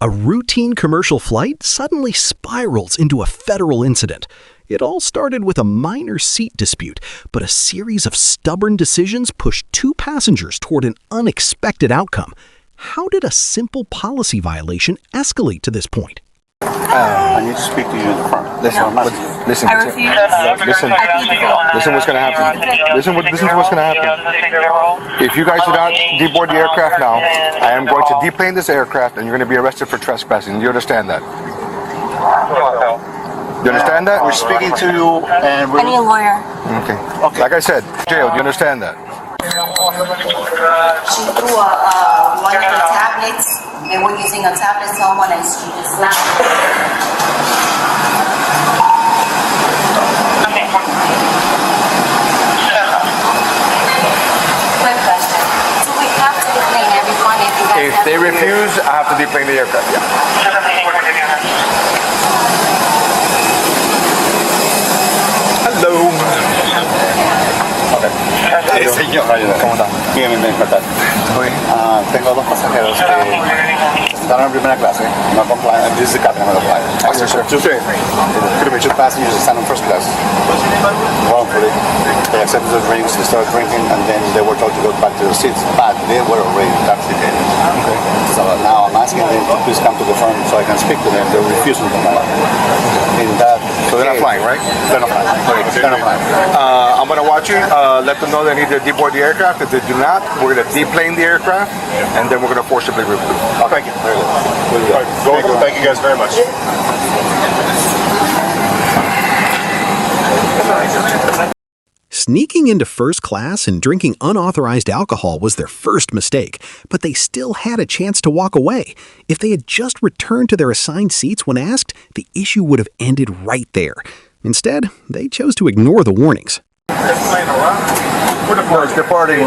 A routine commercial flight suddenly spirals into a federal incident. It all started with a minor seat dispute, but a series of stubborn decisions pushed two passengers toward an unexpected outcome. How did a simple policy violation escalate to this point? I need to speak to you in the front. Listen, listen. I refuse. Listen what's going to happen. Listen to what's going to happen. If you guys do not deboard the aircraft now, I am going to deplane this aircraft and you're going to be arrested for trespassing. Do you understand that? Do you understand that? We're speaking to you and I need a lawyer. Okay. Like I said, jail. Do you understand that? She threw one of the tablets. They were using a tablet someone and she just snapped it. Quick question. Do we have to deplane everyone if you guys If they refuse, I have to deplane the aircraft. Yeah. Hello. ¿Cómo está? Bien, bien, ¿qué tal? Tengo dos pasajeros que están en primera clase, no comply. This is the captain of the flight. Yes, sir. Two passengers stand in first class. Wrongfully, they accepted the drinks, they started drinking, and then they were told to go back to their seats, but they were already intoxicated. Okay. So now I'm asking them to please come to the front so I can speak to them. They're refusing to come out. So they're not flying, right? They're not flying. They're not flying. I'm going to watch you. Let them know they need to deboard the aircraft. If they do not, we're going to deplane the aircraft, and then we're going to forcibly remove them. Okay. Thank you. Very good. All right, go. Thank you guys very much. Sneaking into first class and drinking unauthorized alcohol was their first mistake, but they still had a chance to walk away. If they had just returned to their assigned seats when asked, the issue would have ended right there. Instead, they chose to ignore the warnings. We're departing.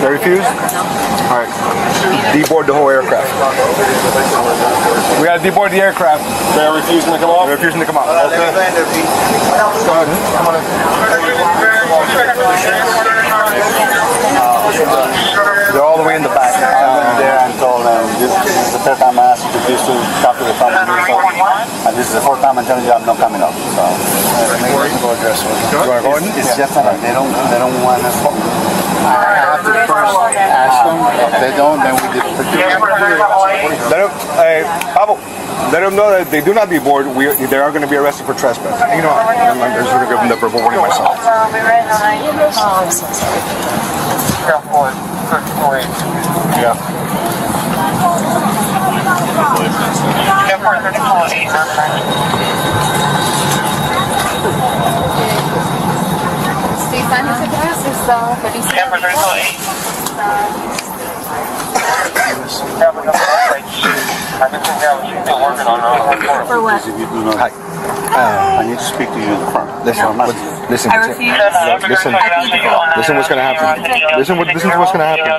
They refuse? All right. Deboard the whole aircraft. We got to deboard the aircraft. They're refusing to come off? They're refusing to come off. Okay. Go ahead. Come on in. They're all the way in the back. I went there and told them, this is the third time I asked you to please to talk to the family. And this is the fourth time I'm telling you I'm not coming up. So, it's just that they don't want us. I have to first ask them. If they don't, then we just let them know that they do not deboard. They are going to be arrested for trespass. You know, I'm just going to give them the verbal warning myself. Oh, I'm so sorry. Yeah. For what? Hi. I need to speak to you in the front. Listen. I refuse. Listen what's going to happen. Listen to what's going to happen.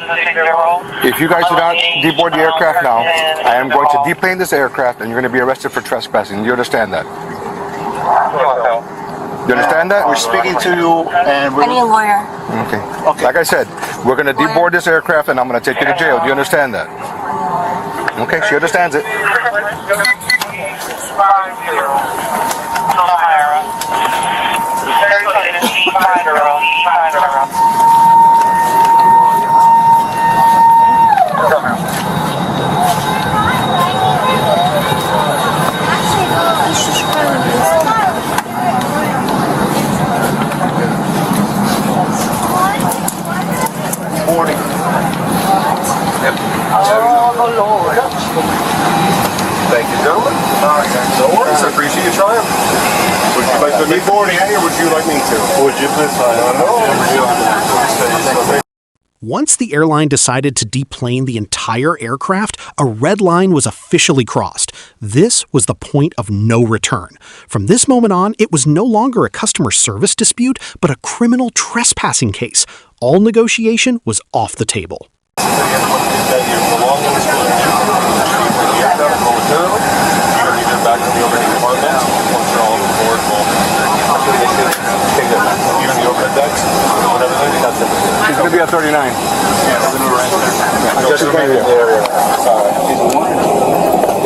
If you guys do not deboard the aircraft now, I am going to deplane this aircraft and you're going to be arrested for trespassing. Do you understand that? You understand that? We're speaking to you and I need a lawyer. Okay. Like I said, we're going to deboard this aircraft and I'm going to take you to jail. Do you understand that? Okay, she understands it. Thank you, gentlemen. No worries. I appreciate you trying. Would you like to be boarding or would you like me to? Would you please sign on? Once the airline decided to deplane the entire aircraft, a red line was officially crossed. This was the point of no return. From this moment on, it was no longer a customer service dispute, but a criminal trespassing case. All negotiation was off the table. Back to the overhead department. Once you're all aboard, even the overhead decks, whatever. She's going to be at 39. Yeah, we're going to Just remain here.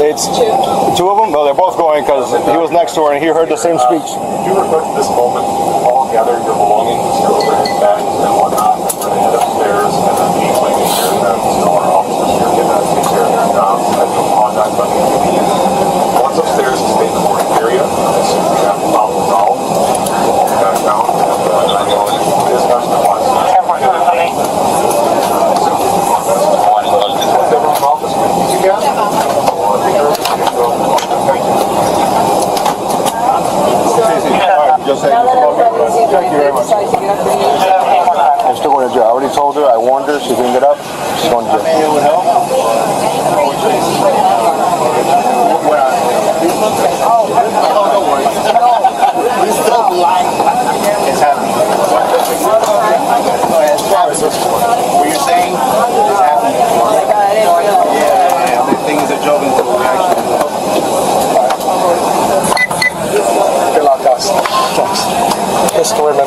It's two of them? No, they're both going because he was next to her and he heard the same speech. Do you request this moment all gather your belongings, your bags and whatnot, and we're going to head upstairs and then be waiting here to still our officers here get that take care of their jobs. I do apologize about the inconvenience. Once upstairs is the boarding area, as soon as we have the problem resolved, we'll hold you guys down and I know it is much the one. Thank you very much. I'm still going to jail. I already told her, I warned her, she didn't get up, she's going to jail. It's happening. What you're saying is happening. Yeah, the thing is a job until actually. Fill out costs. Yes, story, man.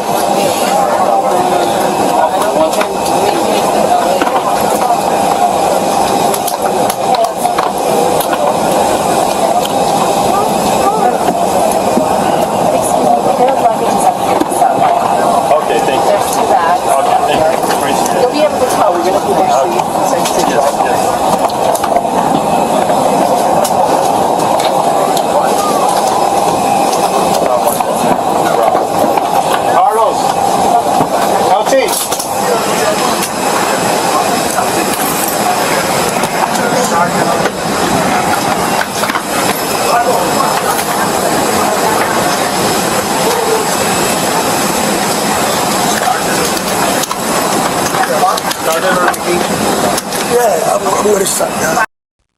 Okay, thank you. There's two bags. Okay, thank you. You'll be able to tell. We're going to make sure you can Carlos. LT.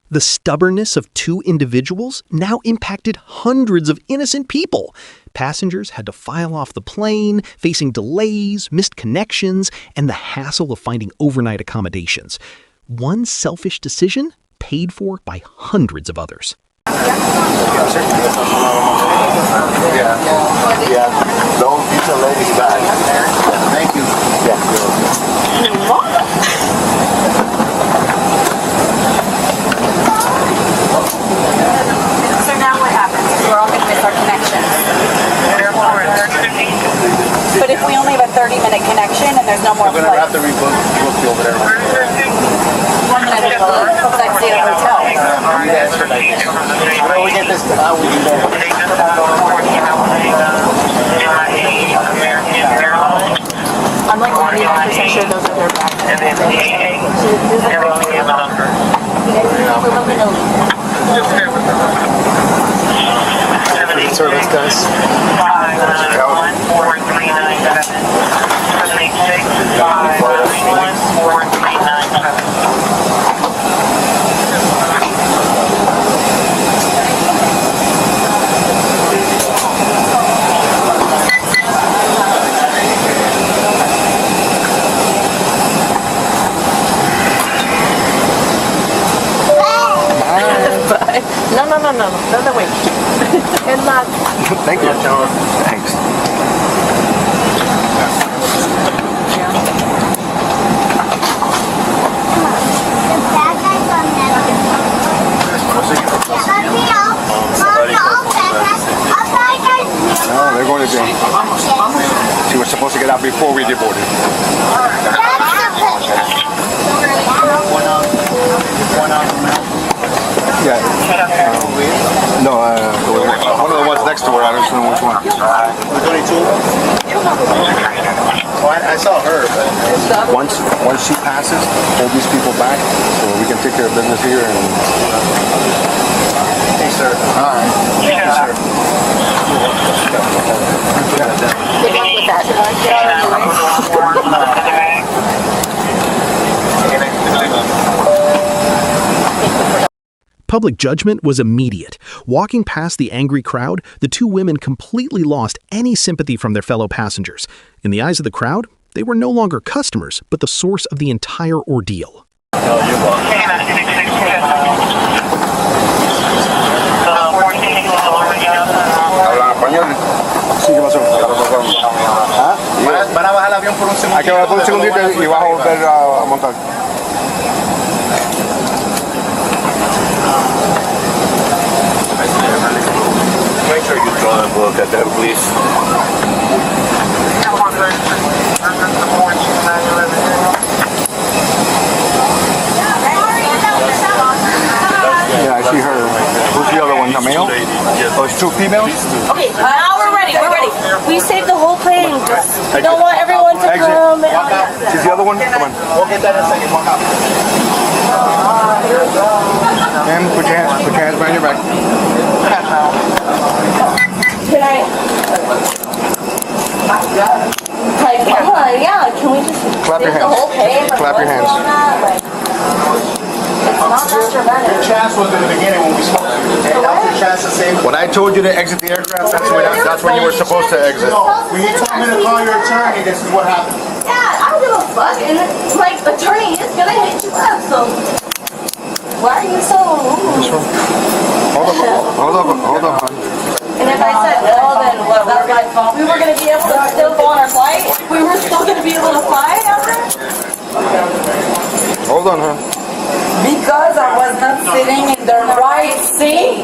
The stubbornness of two individuals now impacted hundreds of innocent people. Passengers had to file off the plane, facing delays, missed connections, and the hassle of finding overnight accommodations. One selfish decision paid for by hundreds of others. Yeah. Don't beat the lady back. Thank you. So now what happens? We're all going to miss our connections. But if we only have a 30-minute connection and there's no more We're going to have flights, to rebook you over there. one minute ago, let's stay at a hotel. Where we get this? How we do that? I'm like 99% sure those are their bags. Service guys. 'Another way. Good luck. Thank you. Thanks. No, they're going to jail. She was supposed to get out before we deported. Yeah. No, one of the ones next to her, I don't know which one. 22? I saw her, but Once she passes, hold these people back so we can take care of business here. And hey, sir. all right. Thank you, sir. Good luck with that. Public judgment was immediate. Walking past the angry crowd, the two women completely lost any sympathy from their fellow passengers. In the eyes of the crowd, they were no longer customers, but the source of the entire ordeal. Sí, ¿qué pasó? ¿Ah? Van a bajar el avión por un segundo. Hay que bajar por un segundito y vas a volver a montar. a male? Yes. Oh, it's 2 females? Okay, now we're ready. We're ready. We saved the whole thing. We don't want everyone to Exit. come. She's the other one? Come on. We'll get that in a second. Walk out. Ma'am, put your hands behind your back. Can I? Like, come on, yeah. Can we just Clap your save the hands. whole thing? Clap your hands. It's not that dramatic. Your chance was in the beginning when we spoke. And that was your chance to say. When I told you to exit the aircraft, that's when you were supposed to exit. When you told me to call your attorney, this is what happened. Yeah, I don't give a fuck. And like, attorney is gonna hit you up, so why are you so rude? Hold up. And if I said no, then what? That's my fault. We were gonna be able to still go on our flight. We were still gonna be able to fly after. Hold on, huh? Because I was not sitting in the right seat.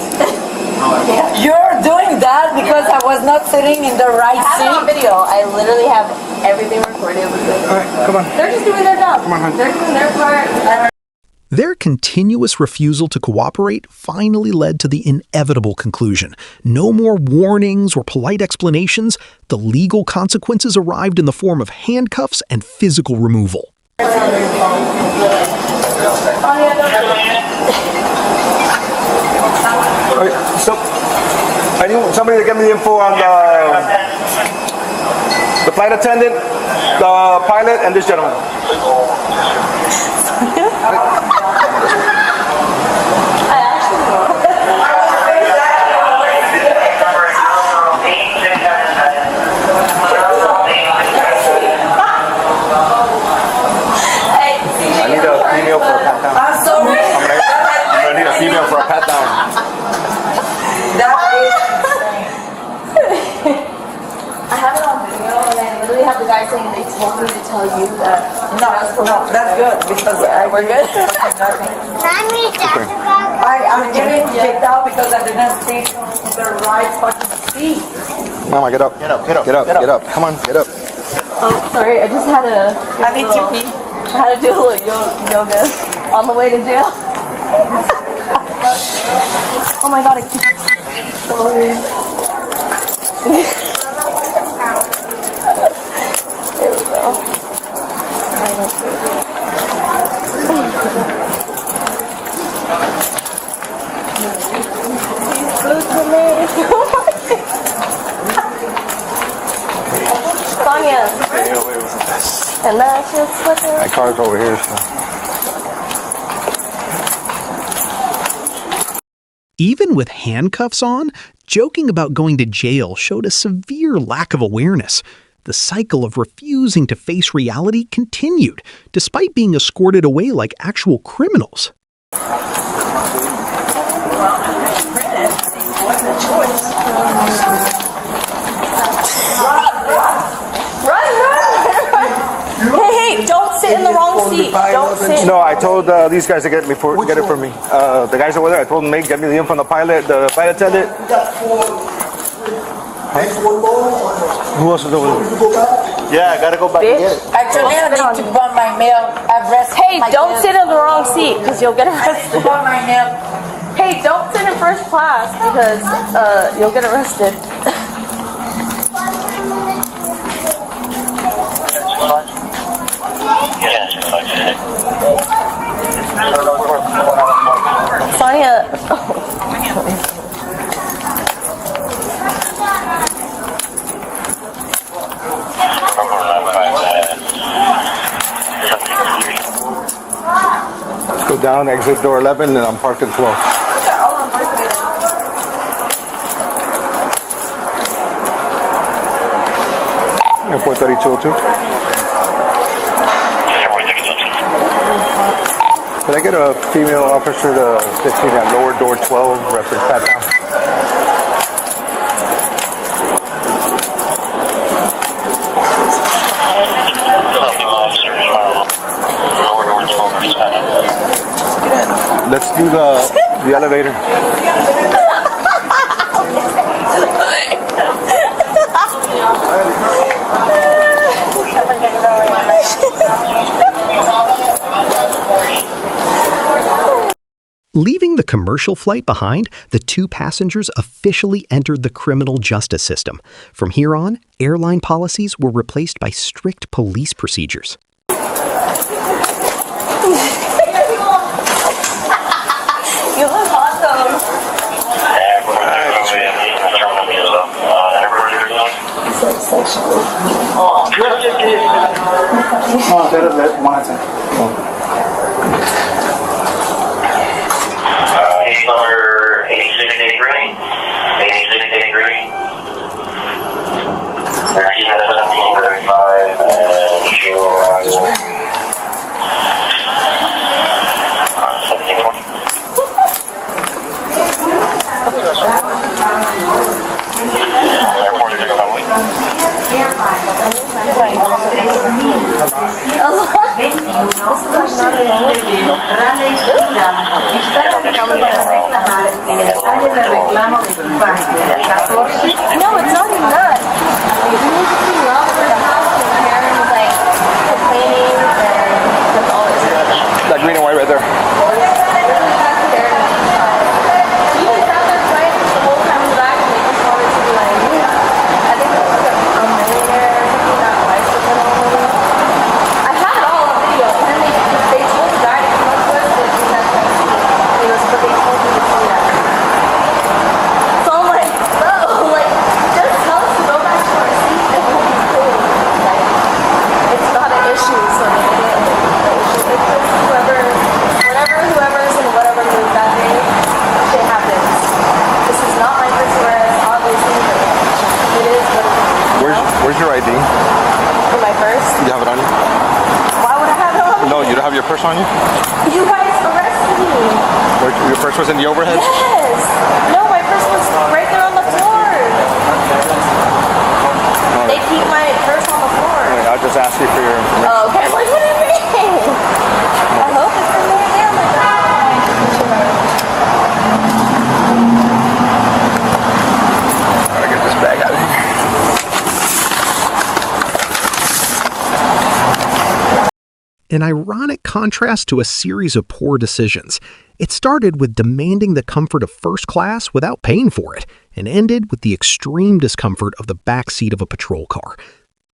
You're doing that because I was not sitting in the right I have it on seat. video. I literally have everything recorded. Alright, come on. They're just doing their job. Come on, hon. They're doing their part. Their continuous refusal to cooperate finally led to the inevitable conclusion. No more warnings or polite explanations. The legal consequences arrived in the form of handcuffs and physical removal. So, I need somebody to get me the info on the flight attendant, the pilot, and this gentleman. I need a female for a pat down. I'm sorry. I need a female for a pat down. I have it on video, and I literally have the guy saying they told me to tell you that. No, that's good because We're good. I'm getting kicked out because I didn't sit in the right fucking seat. Mama, get up. Get up. Come on, get up. Oh, sorry. I just had to. I need to pee. I had to do a little yoga on the way to jail. Oh my god! I keep. Sorry. There we go. Sonia. And that's just what My car's over here, so. Even with handcuffs on, joking about going to jail showed a severe lack of awareness. The cycle of refusing to face reality continued, despite being escorted away like actual criminals. Hey, don't sit in the wrong seat. Don't sit. No, I told these guys to get it for me. The guys over there, I told them, get me the info from the flight attendant. Who else is over there? Yeah, I gotta go back and get it. Actually, I need to put my mail address. Hey, don't sit in the wrong seat because you'll get arrested. Put my mail. Hey, don't sit in first class because you'll get arrested. Sonia. Let's go down, exit door 11, and I'm parked at 12. Airport 3202. Could I get a female officer to 15 at lower door 12, reference pat down? Let's do the elevator. Leaving the commercial flight behind, the two passengers officially entered the criminal justice system. From here on, airline policies were replaced by strict police procedures. You look awesome. Number 8683. 8683. 1735 and show arrival. 1720. Airport is only. No, it's not even that. You need to see love for the house and Karen was like complaining and all this stuff. That green and white right there. Where's your ID? For my purse? You have it on you? Why would I have it on? No, you don't have your purse on you? You guys arrested me. Your purse was in the overhead? Yes. No, my purse was right there on the floor. They keep my purse on the floor. Right, I'll just ask you for your information. Oh, okay. Like, what do you mean? I hope it's in there again. Gotta get this bag out of here. An ironic contrast to a series of poor decisions. It started with demanding the comfort of first class without paying for it, and ended with the extreme discomfort of the back seat of a patrol car.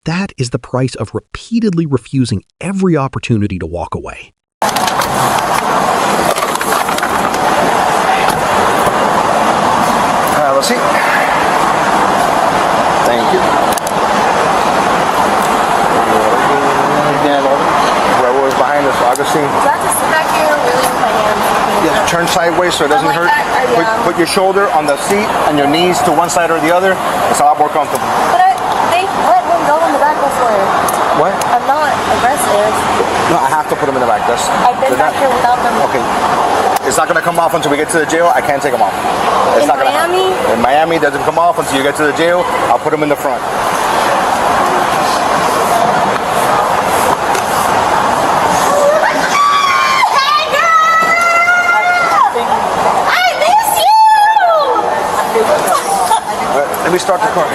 That is the price of repeatedly refusing every opportunity to walk away. Let's see. Thank you. Whoever was behind us, Augustine. Do I have to sit back here or really with my hands? Yeah, turn sideways so it doesn't like hurt. that? Yeah. Put your shoulder on the seat and your knees to one side or the other. It's a lot more comfortable. But they let one go in the back before. What? I'm not aggressive. No, I have to put them in the back. I've been back here without them. Okay. It's not going to come off until we get to the jail. I can't take them off. It's In not gonna Miami? happen. In Miami, it doesn't come off until you get to the jail. I'll put them in the front. Let me start the car.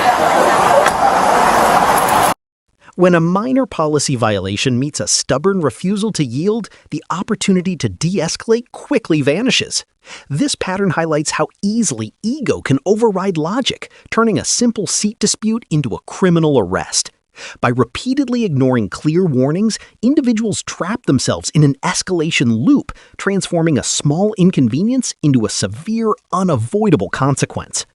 When a minor policy violation meets a stubborn refusal to yield, the opportunity to de-escalate quickly vanishes. This pattern highlights how easily ego can override logic, turning a simple seat dispute into a criminal arrest. By repeatedly ignoring clear warnings, individuals trap themselves in an escalation loop, transforming a small inconvenience into a severe, unavoidable consequence.